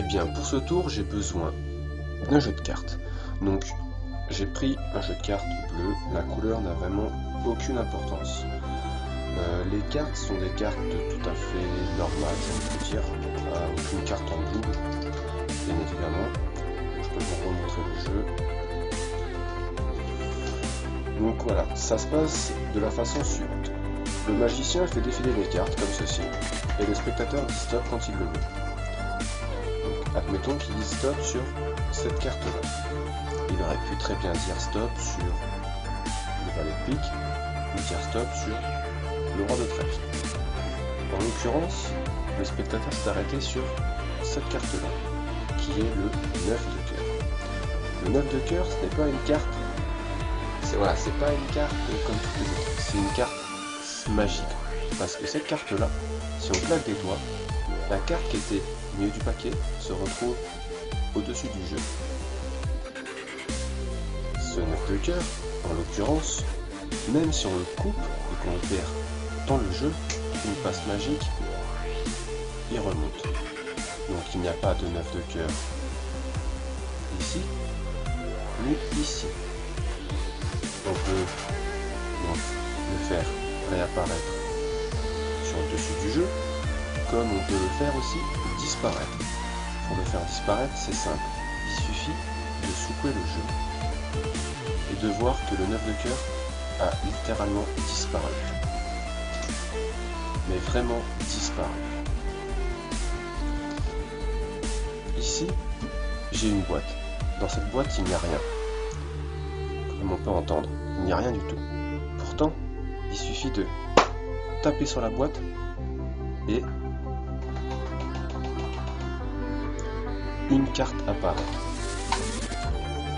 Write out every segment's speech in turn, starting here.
Eh bien, pour ce tour, j'ai besoin d'un jeu de cartes. Donc, j'ai pris un jeu de cartes bleu. La couleur n'a vraiment aucune importance. Les cartes sont des cartes tout à fait normales, je peux dire. Aucune carte en double, bien évidemment. Je peux vous remontrer le jeu. Donc voilà, ça se passe de la façon suivante. Le magicien fait défiler les cartes comme ceci, et le spectateur dit stop quand il le veut. Donc, admettons qu'il dise stop sur cette carte-là. Il aurait pu très bien dire stop sur le valet de pique, ou dire stop sur le roi de trèfle. En l'occurrence, le spectateur s'est arrêté sur cette carte-là, qui est le 9 de cœur. Le 9 de cœur, ce n'est pas une carte. Voilà, c'est pas une carte comme toutes les autres, c'est une carte magique. Parce que cette carte-là, si on claque des doigts, la carte qui était au milieu du paquet se retrouve au-dessus du jeu. Ce 9 de cœur, en l'occurrence, même si on le coupe et qu'on le perd dans le jeu, une passe magique, il remonte. Donc il n'y a pas de 9 de cœur ici, ni ici. On peut donc le faire réapparaître sur le dessus du jeu, comme on peut le faire aussi disparaître. Pour le faire disparaître, c'est simple, il suffit de secouer le jeu et de voir que le 9 de cœur a littéralement disparu. Mais vraiment disparu. Ici, j'ai une boîte. Dans cette boîte, il n'y a rien. Comme on peut entendre, il n'y a rien du tout. Pourtant, il suffit de taper sur la boîte et une carte apparaît.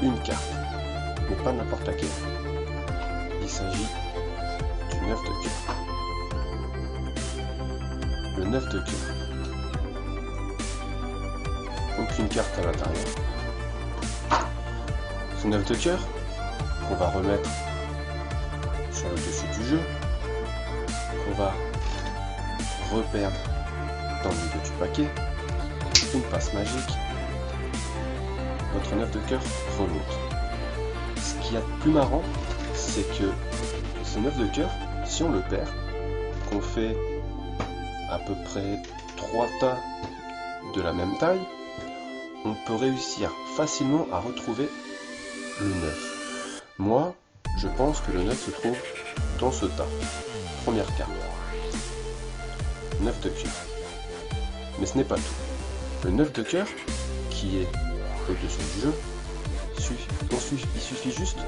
Une carte, mais pas n'importe laquelle. Il s'agit du 9 de cœur. Le 9 de cœur. Aucune carte à l'intérieur. Ce 9 de cœur, qu'on va remettre sur le dessus du jeu, qu'on va reperdre dans le milieu du paquet, une passe magique, votre 9 de cœur remonte. Ce qu'il y a de plus marrant, c'est que ce 9 de cœur, si on le perd, qu'on fait à peu près 3 tas de la même taille, on peut réussir facilement à retrouver le 9. Moi, je pense que le 9 se trouve dans ce tas. Première carte. 9 de cœur. Mais ce n'est pas tout. Le 9 de cœur, qui est au-dessus du jeu, il suffit juste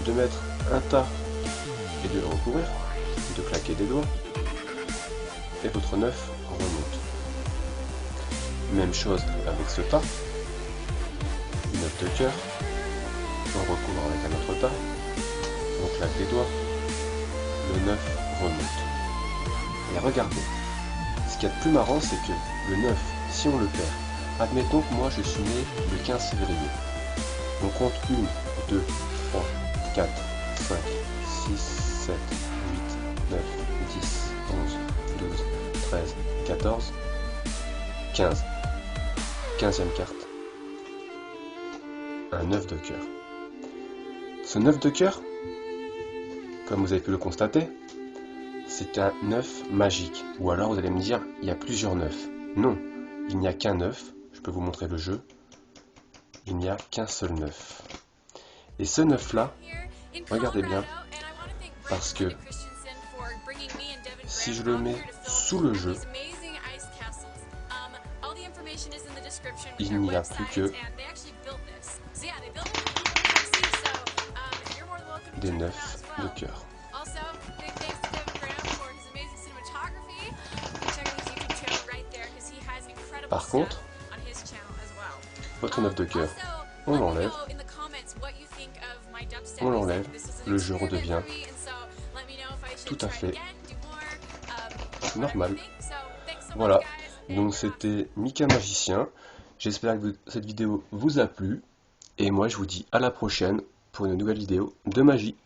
de mettre un tas et de le recouvrir, de claquer des doigts, et votre 9 remonte. Même chose avec ce tas. 9 de cœur. On recouvre avec un autre tas, on claque des doigts, le 9 remonte. Et regardez, ce qu'il y a de plus marrant, c'est que le 9, si on le perd, admettons que moi je suis né le 15 février. On compte 1, 2, 3, 4, 5, 6, 7, 8, 9, 10, 11, 12, 13, 14, 15. 15e carte. Un 9 de cœur. Ce 9 de cœur, comme vous avez pu le constater, c'est un 9 magique. Ou alors vous allez me dire, il y a plusieurs 9. Non, il n'y a qu'un 9. Je peux vous montrer le jeu. Il n'y a qu'un seul 9. Et ce 9-là, regardez bien, parce que si je le mets sous le jeu, il n'y a plus que des 9 de cœur. Par contre, votre 9 de cœur, on l'enlève, le jeu redevient tout à fait normal. Voilà, donc c'était Mika Magicien. J'espère que cette vidéo vous a plu. Et moi je vous dis à la prochaine pour une nouvelle vidéo de magie.